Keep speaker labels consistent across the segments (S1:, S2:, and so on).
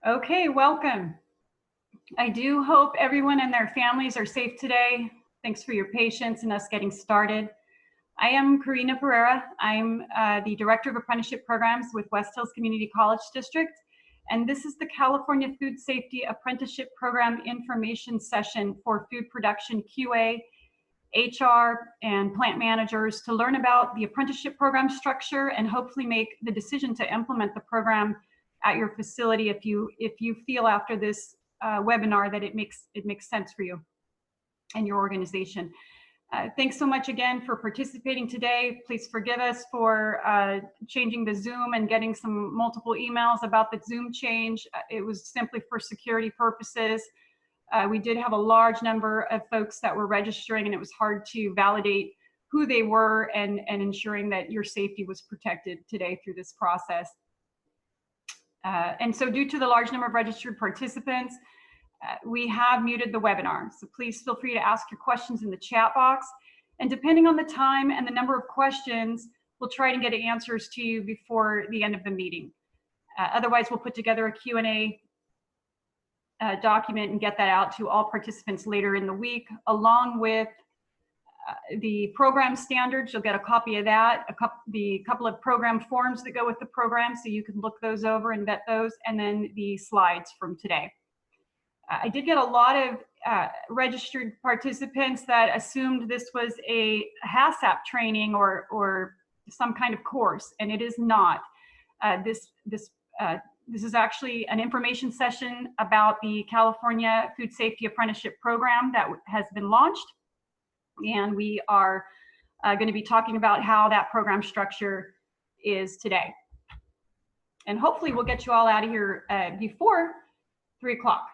S1: Okay, welcome. I do hope everyone and their families are safe today. Thanks for your patience in us getting started. I am Karina Pereira. I'm the Director of Apprenticeship Programs with West Hills Community College District, and this is the California Food Safety Apprenticeship Program information session for food production QA, HR, and plant managers to learn about the apprenticeship program structure and hopefully make the decision to implement the program at your facility if you feel after this webinar that it makes sense for you and your organization. Thanks so much again for participating today. Please forgive us for changing the Zoom and getting some multiple emails about the Zoom change. It was simply for security purposes. We did have a large number of folks that were registering, and it was hard to validate who they were and ensuring that your safety was protected today through this process. And so due to the large number of registered participants, we have muted the webinar. So please feel free to ask your questions in the chat box. And depending on the time and the number of questions, we'll try to get answers to you before the end of the meeting. Otherwise, we'll put together a Q&A document and get that out to all participants later in the week, along with the program standards. You'll get a copy of that, the couple of program forms that go with the program, so you can look those over and vet those, and then the slides from today. I did get a lot of registered participants that assumed this was a HACCP training or some kind of course, and it is not. This is actually an information session about the California Food Safety Apprenticeship Program that has been launched. And we are going to be talking about how that program structure is today. And hopefully we'll get you all out of here before 3 o'clock.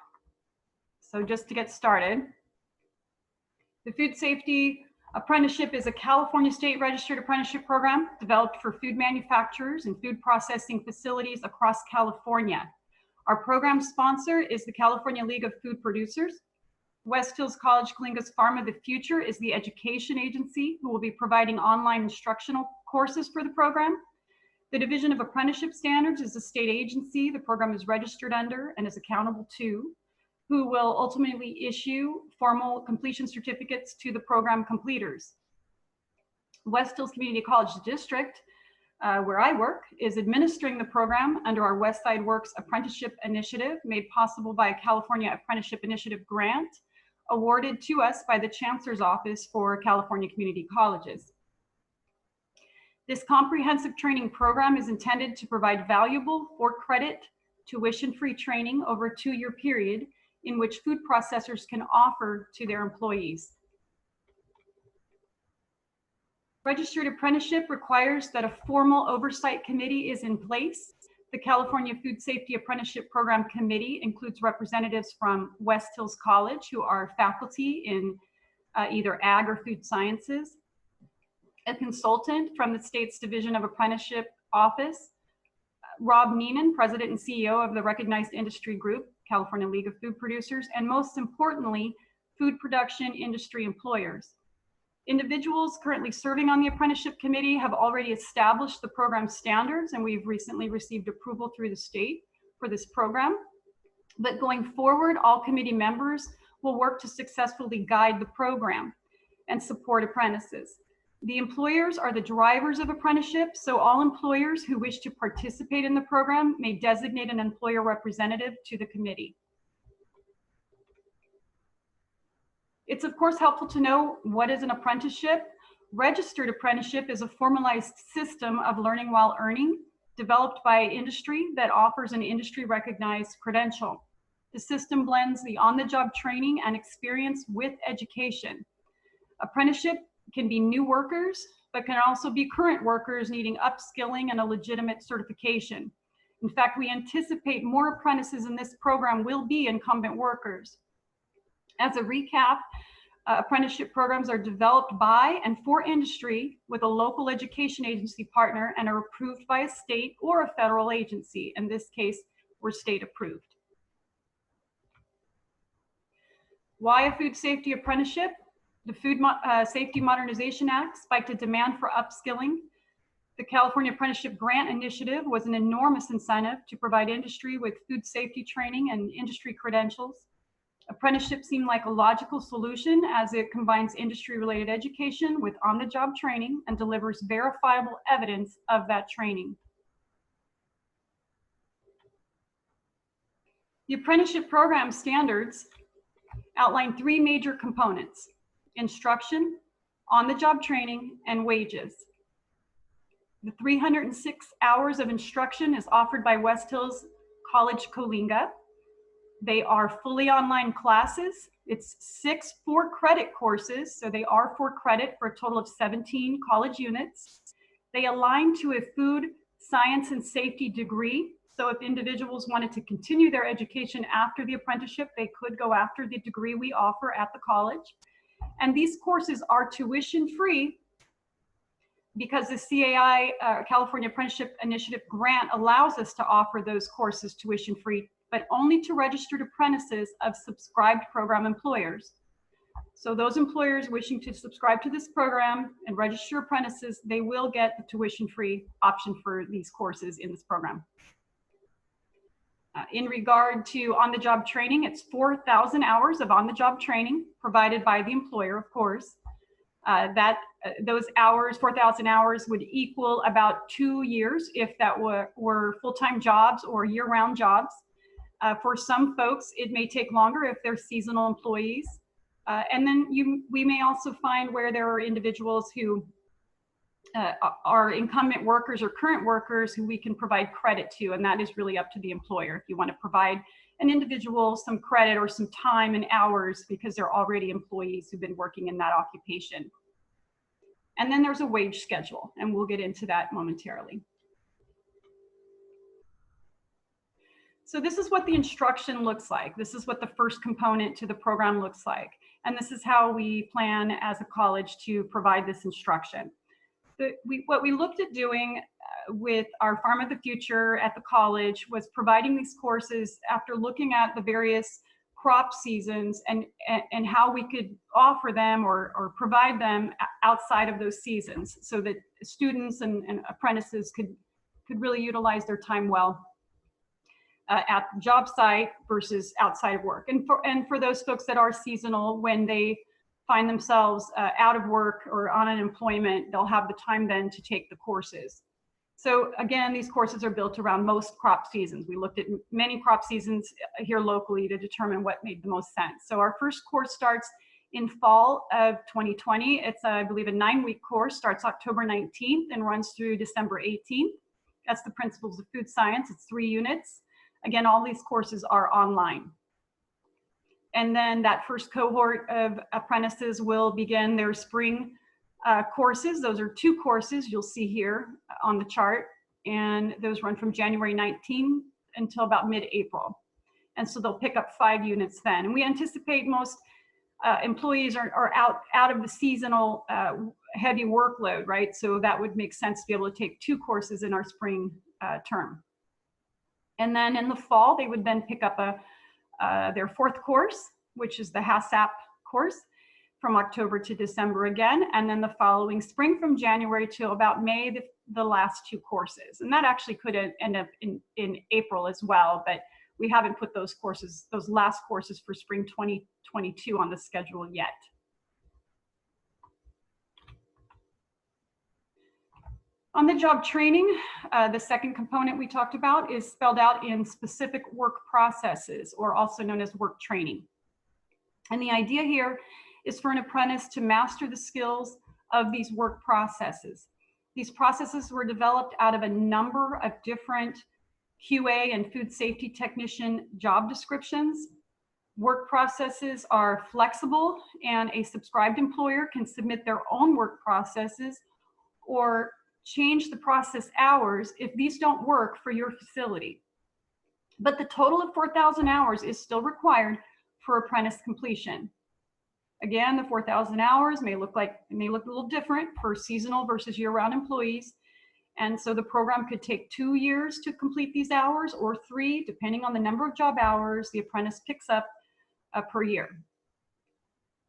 S1: So just to get started, the Food Safety Apprenticeship is a California state registered apprenticeship program developed for food manufacturers and food processing facilities across California. Our program sponsor is the California League of Food Producers. West Hills College Coalinga's Farm of the Future is the education agency who will be providing online instructional courses for the program. The Division of Apprenticeship Standards is a state agency the program is registered under and is accountable to, who will ultimately issue formal completion certificates to the program completers. West Hills Community College District, where I work, is administering the program under our West Side Works Apprenticeship Initiative, made possible by a California Apprenticeship Initiative grant, awarded to us by the Chancellor's Office for California Community Colleges. This comprehensive training program is intended to provide valuable for-credit, tuition-free training over a 2-year period in which food processors can offer to their employees. Registered apprenticeship requires that a formal oversight committee is in place. The California Food Safety Apprenticeship Program Committee includes representatives from West Hills College, who are faculty in either ag or food sciences, a consultant from the state's Division of Apprenticeship Office, Rob Neenan, President and CEO of the recognized industry group, California League of Food Producers, and most importantly, food production industry employers. Individuals currently serving on the Apprenticeship Committee have already established the program standards, and we've recently received approval through the state for this program. But going forward, all committee members will work to successfully guide the program and support apprentices. The employers are the drivers of apprenticeship, so all employers who wish to participate in the program may designate an employer representative to the committee. It's of course helpful to know what is an apprenticeship. Registered apprenticeship is a formalized system of learning while earning developed by industry that offers an industry recognized credential. The system blends the on-the-job training and experience with education. Apprenticeship can be new workers, but can also be current workers needing upskilling and a legitimate certification. In fact, we anticipate more apprentices in this program will be incumbent workers. As a recap, apprenticeship programs are developed by and for industry with a local education agency partner and are approved by a state or a federal agency. In this case, we're state approved. Why a food safety apprenticeship? The Food Safety Modernization Act spiked a demand for upskilling The California Apprenticeship Grant Initiative was an enormous incentive to provide industry with food safety training and industry credentials. Apprenticeship seemed like a logical solution as it combines industry-related education with on-the-job training and delivers verifiable evidence of that training. The apprenticeship program standards outline 3 major components: instruction, on-the-job training, and wages. The 306 hours of instruction is offered by West Hills College Coalinga. They are fully online classes. It's 6 4-credit courses, so they are 4 credit for a total of 17 college units. They align to a food science and safety degree. So if individuals wanted to continue their education after the apprenticeship, they could go after the degree we offer at the college. And these courses are tuition free because the CAI, California Apprenticeship Initiative grant, allows us to offer those courses tuition free, but only to registered apprentices of subscribed program employers. So those employers wishing to subscribe to this program and register apprentices, they will get the tuition free option for these courses in this program. In regard to on-the-job training, it's 4,000 hours of on-the-job training provided by the employer, of course. Those hours, 4,000 hours, would equal about 2 years if that were full-time jobs or year-round jobs. For some folks, it may take longer if they're seasonal employees. And then we may also find where there are individuals who are incumbent workers or current workers who we can provide credit to, and that is really up to the employer. If you want to provide an individual some credit or some time and hours because they're already employees who've been working in that occupation. And then there's a wage schedule, and we'll get into that momentarily. So this is what the instruction looks like. This is what the first component to the program looks like. And this is how we plan as a college to provide this instruction. What we looked at doing with our Farm of the Future at the college was providing these courses after looking at the various crop seasons and how we could offer them or provide them outside of those seasons so that students and apprentices could really utilize their time well at the job site versus outside of work. And for those folks that are seasonal, when they find themselves out of work or on unemployment, they'll have the time then to take the courses. So again, these courses are built around most crop seasons. We looked at many crop seasons here locally to determine what made the most sense. So our first course starts in fall of 2020. It's, I believe, a 9-week course, starts October 19th and runs through December 18th. That's the Principles of Food Science. It's 3 units. Again, all these courses are online. And then that first cohort of apprentices will begin their spring courses. Those are 2 courses you'll see here on the chart. And those run from January 19 until about mid-April. And so they'll pick up 5 units then. And we anticipate most employees are out of the seasonal heavy workload, right? So that would make sense to be able to take 2 courses in our spring term. And then in the fall, they would then pick up their 4th course, which is the HACCP course, from October to December again. And then the following spring from January to about May, the last 2 courses. And that actually could end up in April as well, but we haven't put those courses, those last courses for spring 2022 on the schedule yet. On the job training, the second component we talked about is spelled out in specific work processes, or also known as work training. And the idea here is for an apprentice to master the skills of these work processes. These processes were developed out of a number of different QA and food safety technician job descriptions. Work processes are flexible, and a subscribed employer can submit their own work processes or change the process hours if these don't work for your facility. But the total of 4,000 hours is still required for apprentice completion. Again, the 4,000 hours may look a little different for seasonal versus year-round employees. And so the program could take 2 years to complete these hours, or 3, depending on the number of job hours the apprentice picks up per year.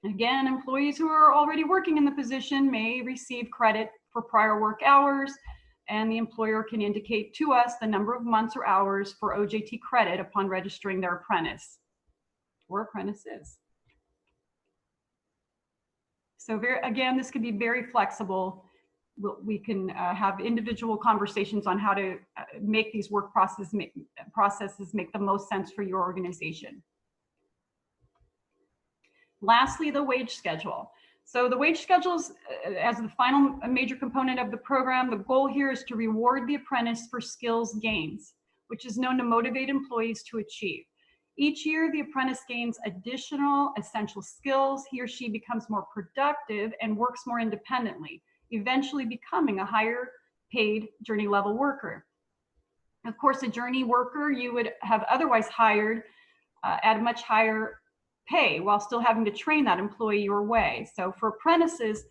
S1: Again, employees who are already working in the position may receive credit for prior work hours. and the employer can indicate to us the number of months or hours for OJT credit upon registering their apprentice or apprentices. So again, this can be very flexible. We can have individual conversations on how to make these work processes make the most sense for your organization. Lastly, the wage schedule. So the wage schedules, as the final major component of the program, the goal here is to reward the apprentice for skills gains, which is known to motivate employees to achieve. Each year, the apprentice gains additional essential skills. He or she becomes more productive and works more independently, eventually becoming a higher paid journey level worker. Of course, a journey worker you would have otherwise hired at a much higher pay while still having to train that employee your way. So for apprentices,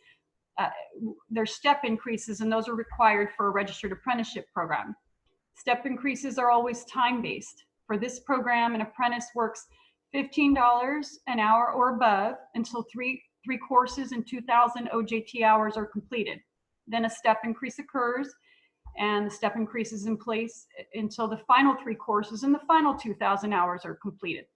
S1: there's step increases, and those are required for a registered apprenticeship program. Step increases are always time-based. For this program, an apprentice works $15 an hour or above until three courses and 2,000 OJT hours are completed. Then a step increase occurs, and the step increase is in place until the final 3 courses and the final 2,000 hours are completed.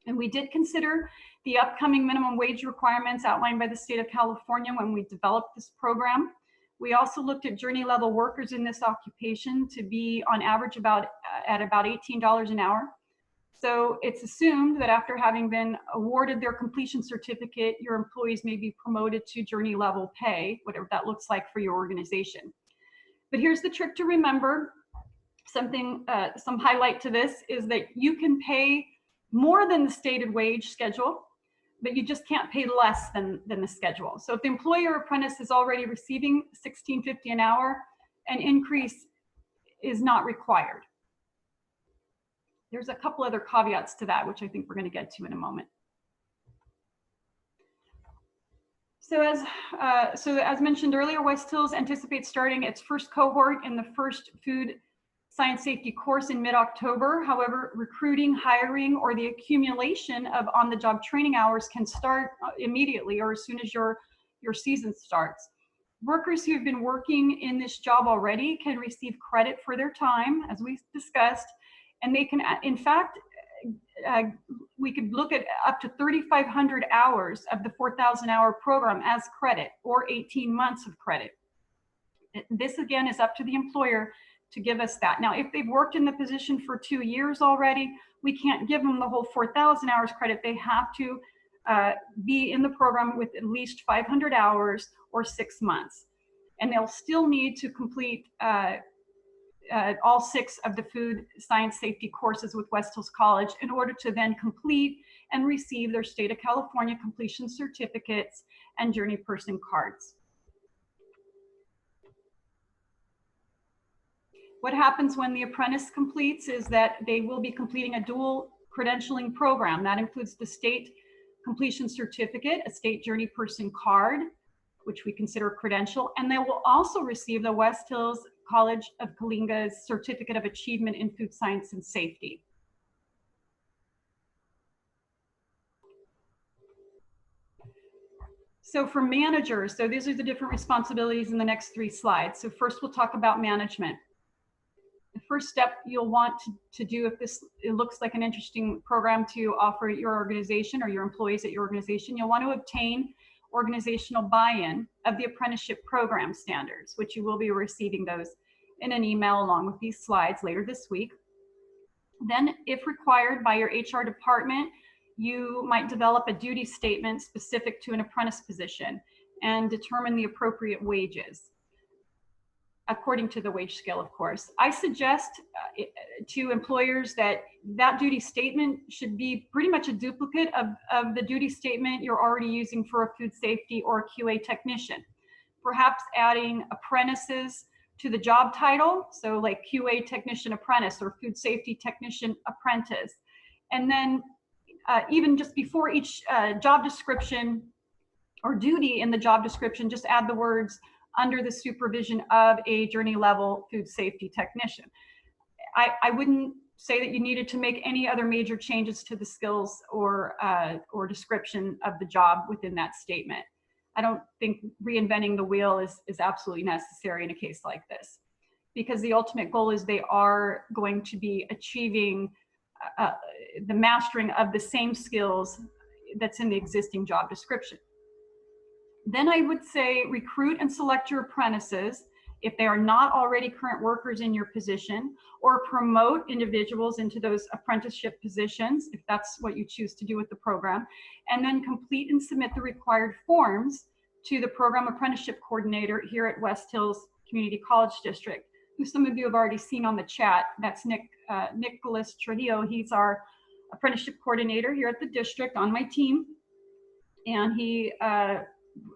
S1: And we did consider the upcoming minimum wage requirements outlined by the state of California when we developed this program. We also looked at journey level workers in this occupation to be on average at about $18 an hour. So it's assumed that after having been awarded their completion certificate, your employees may be promoted to journey level pay, whatever that looks like for your organization. But here's the trick to remember. Some highlight to this is that you can pay more than the stated wage schedule, but you just can't pay less than the schedule. So if the employer apprentice is already receiving $16.50 an hour, an increase is not required. There's a couple other caveats to that, which I think we're going to get to in a moment. So as mentioned earlier, West Hills anticipates starting its first cohort in the first food science safety course in mid-October. However, recruiting, hiring, or the accumulation of on-the-job training hours can start immediately or as soon as your season starts. Workers who have been working in this job already can receive credit for their time, as we discussed, and they can, in fact, we could look at up to 3,500 hours of the 4,000 hour program as credit, or 18 months of credit. This again is up to the employer to give us that. Now, if they've worked in the position for 2 years already, we can't give them the whole 4,000 hours credit. They have to be in the program with at least 500 hours or 6 months. And they'll still need to complete all 6 of the food science safety courses with West Hills College in order to then complete and receive their state of California completion certificates and journey person cards. What happens when the apprentice completes is that they will be completing a dual credentialing program. That includes the state completion certificate, a state journey person card, which we consider a credential, and they will also receive the West Hills College of Kalinga's Certificate of Achievement in Food Science and Safety. So for managers, so these are the different responsibilities in the next 3 slides. So first we'll talk about management. The first step you'll want to do if it looks like an interesting program to offer at your organization or your employees at your organization, you'll want to obtain organizational buy-in of the apprenticeship program standards, which you will be receiving those in an email along with these slides later this week. Then, if required by your HR department, you might develop a duty statement specific to an apprentice position and determine the appropriate wages, according to the wage scale, of course. I suggest to employers that duty statement should be pretty much a duplicate of the duty statement you're already using for a food safety or a QA technician. Perhaps adding apprentices to the job title, so like QA technician apprentice or food safety technician apprentice. And then even just before each job description or duty in the job description, just add the words under the supervision of a journey level food safety technician. I wouldn't say that you needed to make any other major changes to the skills or description of the job within that statement. I don't think reinventing the wheel is absolutely necessary in a case like this. because the ultimate goal is they are going to be achieving the mastering of the same skills that's in the existing job description. Then I would say recruit and select your apprentices if they are not already current workers in your position, or promote individuals into those apprenticeship positions if that's what you choose to do with the program, and then complete and submit the required forms to the program apprenticeship coordinator here at West Hills Community College District, who some of you have already seen on the chat. That's Nicholas Trujillo. He's our apprenticeship coordinator here at the district on my team, and he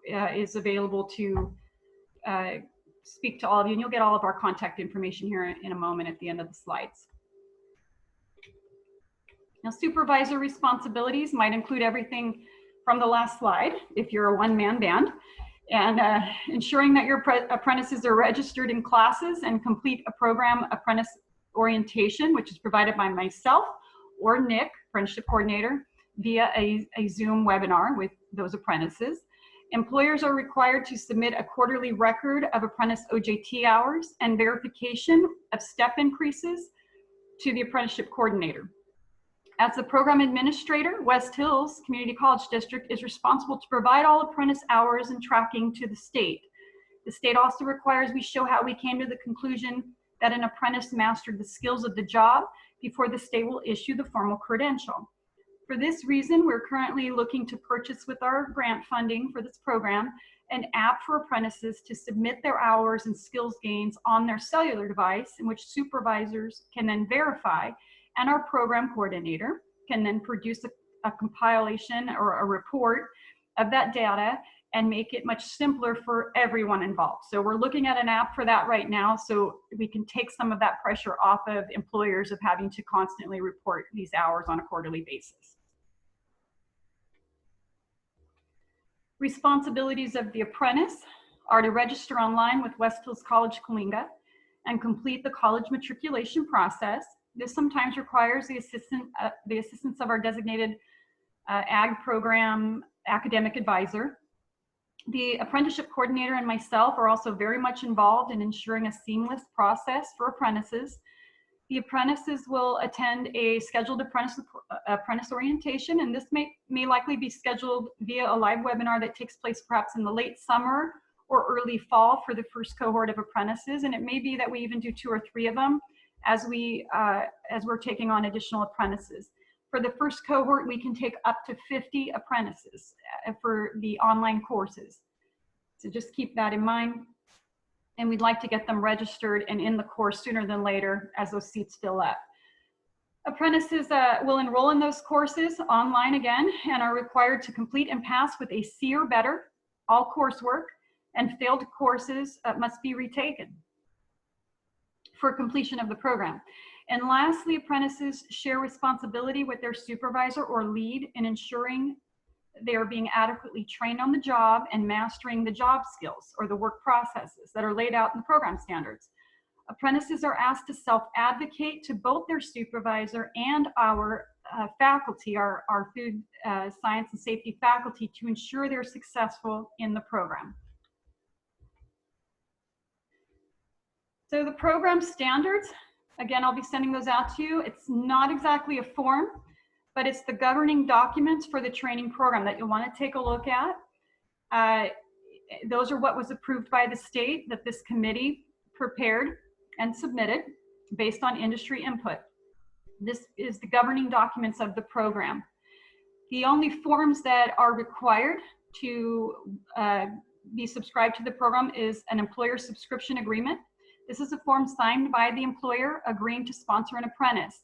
S1: is available to speak to all of you, and you'll get all of our contact information here in a moment at the end of the slides. Now, supervisor responsibilities might include everything from the last slide if you're a one-man band, and ensuring that your apprentices are registered in classes and complete a program apprentice orientation, which is provided by myself or Nick, apprenticeship coordinator, via a Zoom webinar with those apprentices. Employers are required to submit a quarterly record of apprentice OJT hours and verification of step increases to the apprenticeship coordinator. As the program administrator, West Hills Community College District is responsible to provide all apprentice hours and tracking to the state. The state also requires we show how we came to the conclusion that an apprentice mastered the skills of the job before the state will issue the formal credential. For this reason, we're currently looking to purchase with our grant funding for this program an app for apprentices to submit their hours and skills gains on their cellular device, in which supervisors can then verify, and our program coordinator can then produce a compilation or a report of that data and make it much simpler for everyone involved. So we're looking at an app for that right now, so we can take some of that pressure off of employers of having to constantly report these hours on a quarterly basis. Responsibilities of the apprentice are to register online with West Hills College Coalinga and complete the college matriculation process. This sometimes requires the assistance of our designated ag program academic advisor. The apprenticeship coordinator and myself are also very much involved in ensuring a seamless process for apprentices. The apprentices will attend a scheduled apprentice orientation, and this may likely be scheduled via a live webinar that takes place perhaps in the late summer or early fall for the first cohort of apprentices. And it may be that we even do 2 or 3 of them as we're taking on additional apprentices. For the first cohort, we can take up to 50 apprentices for the online courses. So just keep that in mind. And we'd like to get them registered and in the course sooner than later as those seats fill up. Apprentices will enroll in those courses online again and are required to complete and pass with a C or better, all coursework, and failed courses must be retaken for completion of the program. And lastly, apprentices share responsibility with their supervisor or lead in ensuring they are being adequately trained on the job and mastering the job skills or the work processes that are laid out in the program standards. Apprentices are asked to self-advocate to both their supervisor and our faculty, our food science and safety faculty, to ensure they're successful in the program. So the program standards, again, I'll be sending those out to you. It's not exactly a form, but it's the governing documents for the training program that you'll want to take a look at. Those are what was approved by the state that this committee prepared and submitted based on industry input. This is the governing documents of the program. The only forms that are required to be subscribed to the program is an employer subscription agreement. This is a form signed by the employer agreeing to sponsor an apprentice,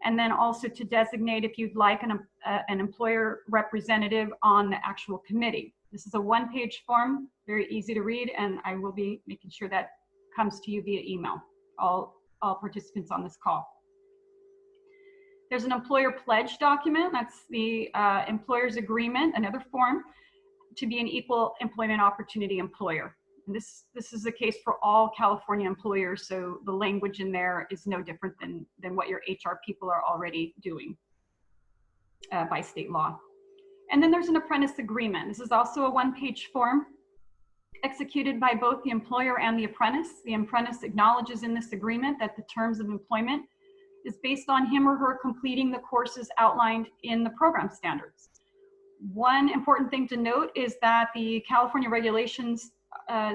S1: and then also to designate, if you'd like, an employer representative on the actual committee. This is a one-page form, very easy to read, and I will be making sure that comes to you via email, all participants on this call. There's an employer pledge document. That's the employer's agreement, another form, to be an equal employment opportunity employer. And this is the case for all California employers, so the language in there is no different than what your HR people are already doing by state law. And then there's an apprentice agreement. This is also a one-page form executed by both the employer and the apprentice. The apprentice acknowledges in this agreement that the terms of employment is based on him or her completing the courses outlined in the program standards. One important thing to note is that the California regulations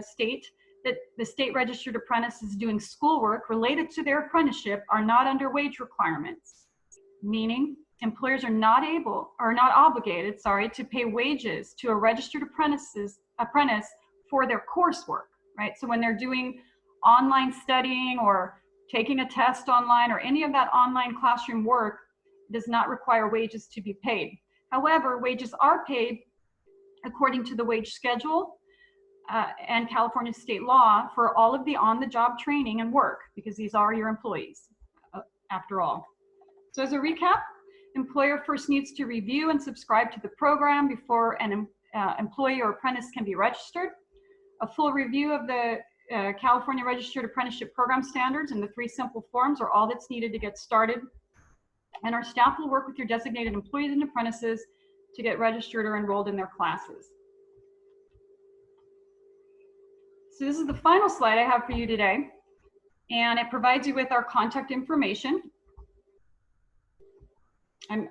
S1: state that the state registered apprentices doing schoolwork related to their apprenticeship are not under wage requirements, meaning employers are not obligated, to pay wages to a registered apprentice for their coursework, right? So when they're doing online studying or taking a test online or any of that online classroom work, does not require wages to be paid. However, wages are paid according to the wage schedule and California state law for all of the on-the-job training and work, because these are your employees, after all. So as a recap, employer first needs to review and subscribe to the program before an employee or apprentice can be registered. A full review of the California Registered Apprenticeship Program Standards and the 3 simple forms are all that's needed to get started. And our staff will work with your designated employees and apprentices to get registered or enrolled in their classes. So this is the final slide I have for you today, and it provides you with our contact information. And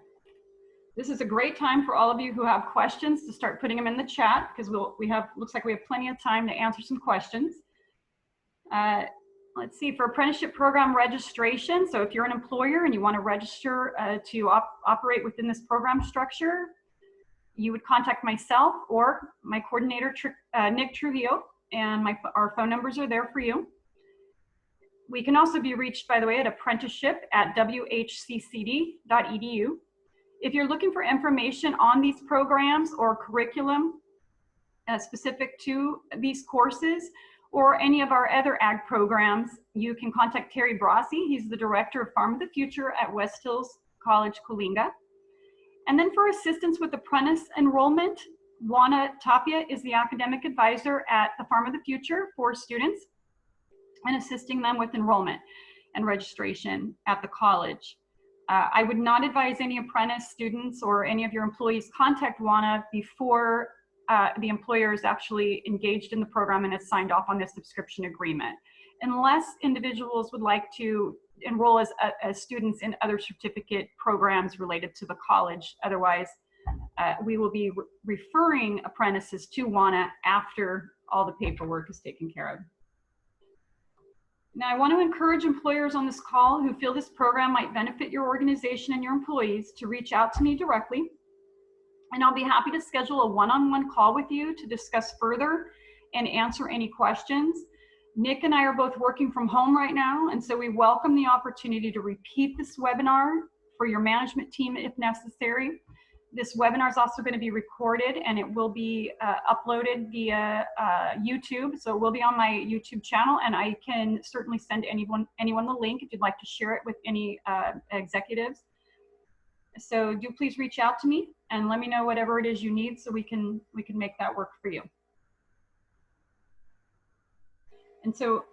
S1: this is a great time for all of you who have questions to start putting them in the chat, because looks like we have plenty of time to answer some questions. Let's see, for apprenticeship program registration, so if you're an employer and you want to register to operate within this program structure, you would contact myself or my coordinator, Nick Trujillo, and our phone numbers are there for you. We can also be reached, by the way, at apprenticeship@whccd.edu. If you're looking for information on these programs or curriculum specific to these courses or any of our other ag programs, you can contact Terry Brasi. He's the Director of Farm of the Future at West Hills College, Coalinga. And then for assistance with apprentice enrollment, Juana Tapia is the academic advisor at the Farm of the Future for students and assisting them with enrollment and registration at the college. I would not advise any apprentice students or any of your employees contact Juana before the employer is actually engaged in the program and has signed off on this subscription agreement, unless individuals would like to enroll as students in other certificate programs related to the college. Otherwise, we will be referring apprentices to Juana after all the paperwork is taken care of. Now, I want to encourage employers on this call who feel this program might benefit your organization and your employees to reach out to me directly, and I'll be happy to schedule a one-on-one call with you to discuss further and answer any questions. Nick and I are both working from home right now, and so we welcome the opportunity to repeat this webinar for your management team if necessary. This webinar is also going to be recorded, and it will be uploaded via YouTube. So it will be on my YouTube channel, and I can certainly send anyone the link if you'd like to share it with any executives. So do please reach out to me and let me know whatever it is you need so we can make that work for you. And so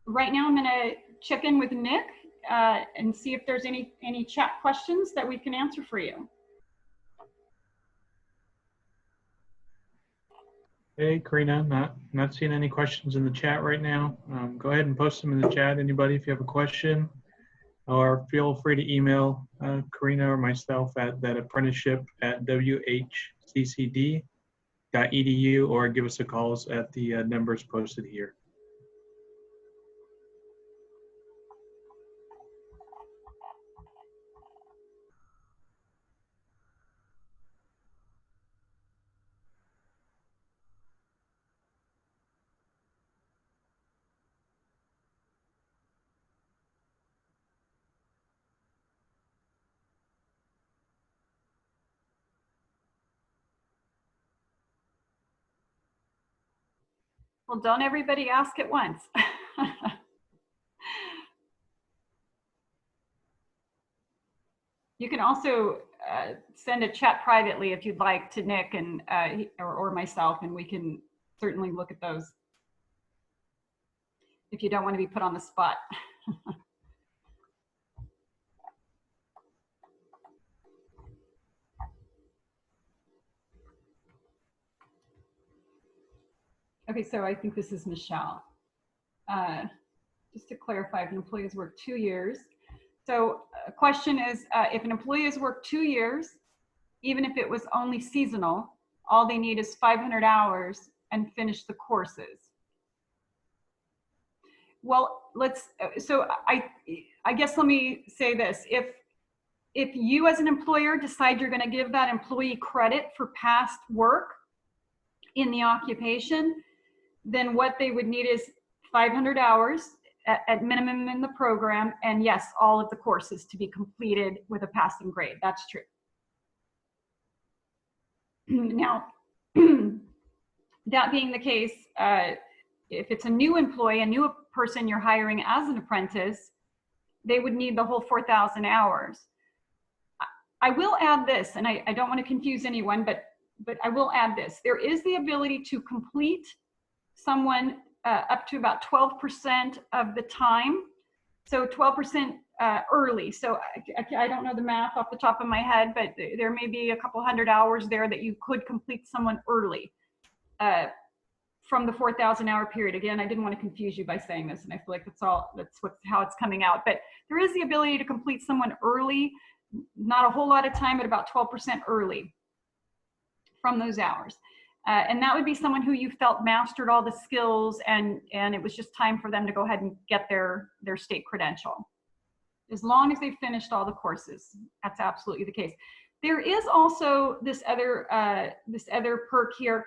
S1: right now I'm going to check in with Nick and see if there's any chat questions that we can answer for you.
S2: Hey, Karina, not seeing any questions in the chat right now. Go ahead and post them in the chat, anybody, if you have a question, or feel free to email Karina or myself at that apprenticeship@whccd.edu, or give us a call at the numbers posted here.
S1: Well, don't everybody ask at once. You can also send a chat privately if you'd like to Nick and or myself, and we can certainly look at those if you don't want to be put on the spot. Okay, so I think this is Michelle. Just to clarify, if an employee has worked 2 years. So a question is, if an employee has worked 2 years, even if it was only seasonal, all they need is 500 hours and finish the courses. Well, I guess let me say this. If you as an employer decide you're going to give that employee credit for past work in the occupation, then what they would need is 500 hours at minimum in the program, and yes, all of the courses to be completed with a passing grade. That's true. Now, that being the case, if it's a new employee, a new person you're hiring as an apprentice, they would need the whole 4,000 hours. I will add this, and I don't want to confuse anyone, but I will add this. There is the ability to complete someone up to about 12% of the time. So 12% early. So I don't know the math off the top of my head, but there may be a couple hundred hours there that you could complete someone early from the 4,000 hour period. Again, I didn't want to confuse you by saying this, and I feel like how it's coming out. But there is the ability to complete someone early, not a whole lot of time, but about 12% early from those hours. And that would be someone who you felt mastered all the skills, and it was just time for them to go ahead and get their state credential. As long as they finished all the courses, that's absolutely the case. There is also this other perk here.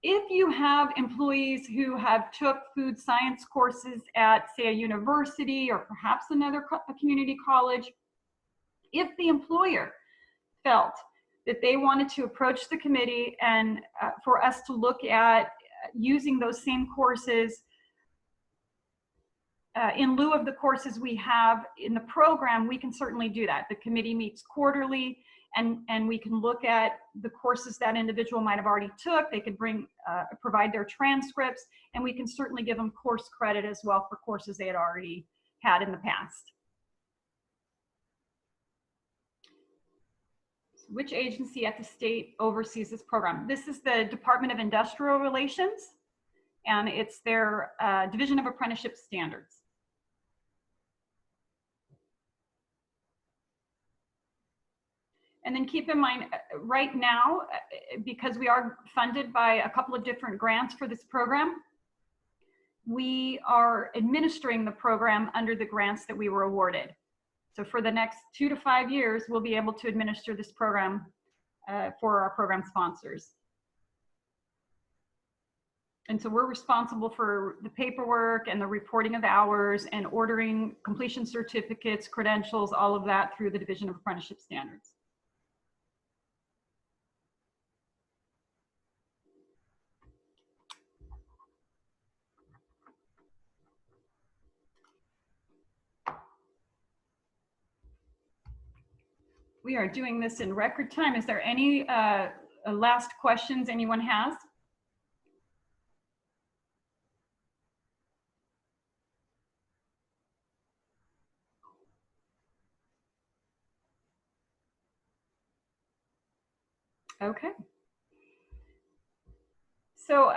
S1: If you have employees who have took food science courses at, say, a university or perhaps a community college, if the employer felt that they wanted to approach the committee and for us to look at using those same courses in lieu of the courses we have in the program, we can certainly do that. The committee meets quarterly, and we can look at the courses that individual might have already took. They could provide their transcripts, and we can certainly give them course credit as well for courses they had already had in the past. Which agency at the state oversees this program? This is the Department of Industrial Relations, and it's their Division of Apprenticeship Standards. And then keep in mind, right now, because we are funded by a couple of different grants for this program, we are administering the program under the grants that we were awarded. So for the next 2 to 5 years, we'll be able to administer this program for our program sponsors. And so we're responsible for the paperwork and the reporting of hours and ordering completion certificates, credentials, all of that through the Division of Apprenticeship Standards. We are doing this in record time. Is there any last questions anyone has? Okay. So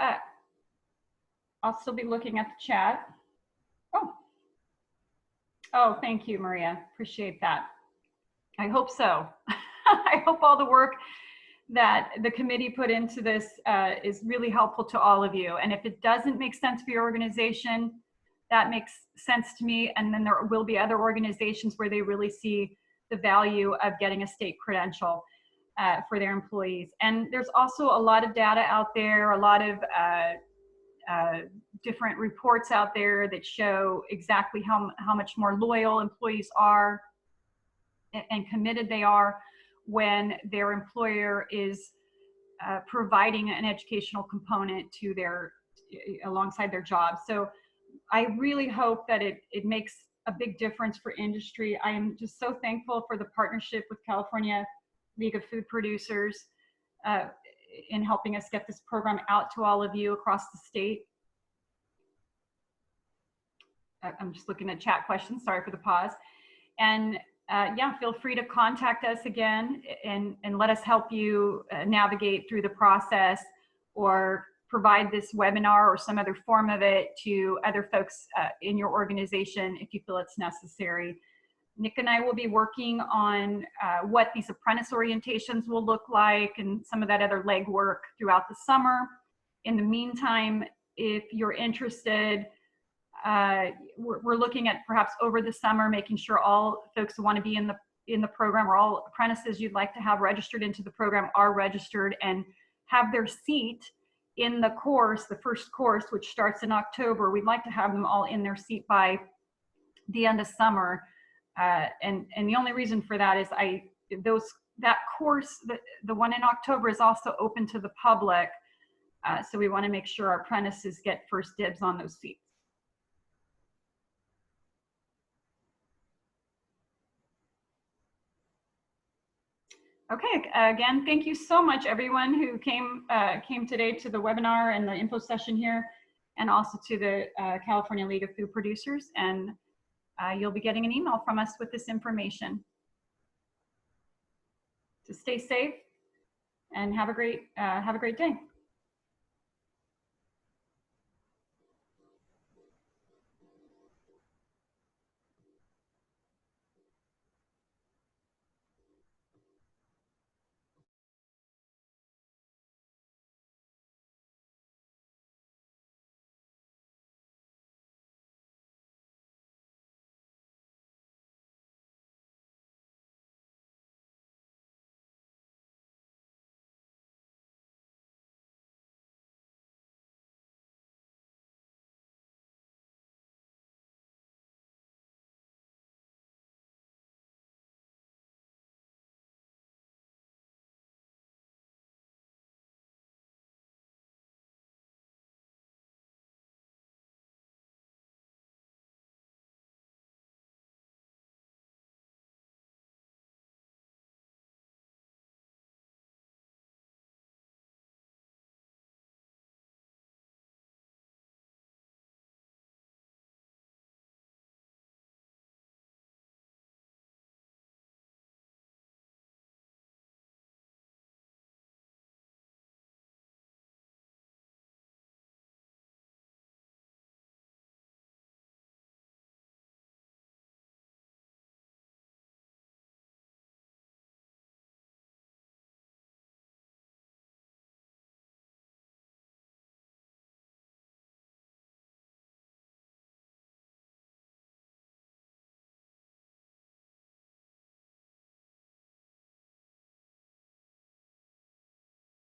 S1: I'll still be looking at the chat. Oh, thank you, Maria. Appreciate that. I hope so. I hope all the work that the committee put into this is really helpful to all of you. And if it doesn't make sense for your organization, that makes sense to me. And then there will be other organizations where they really see the value of getting a state credential for their employees. And there's also a lot of data out there, a lot of different reports out there that show exactly how much more loyal employees are and committed they are when their employer is providing an educational component to alongside their job. So I really hope that it makes a big difference for industry. I am just so thankful for the partnership with California League of Food Producers in helping us get this program out to all of you across the state. I'm just looking at chat questions, sorry for the pause. And yeah, feel free to contact us again and let us help you navigate through the process, or provide this webinar or some other form of it to other folks in your organization if you feel it's necessary. Nick and I will be working on what these apprentice orientations will look like and some of that other legwork throughout the summer. In the meantime, if you're interested, we're looking at perhaps over the summer, making sure all folks who want to be in the program, or all apprentices you'd like to have registered into the program, are registered and have their seat in the course, the first course, which starts in October. We'd like to have them all in their seat by the end of summer. And the only reason for that is that course, the one in October, is also open to the public. So we want to make sure our apprentices get first dibs on those seats. Okay, again, thank you so much, everyone who came today to the webinar and the info session here, and also to the California League of Food Producers. And you'll be getting an email from us with this information. So stay safe and have a great day.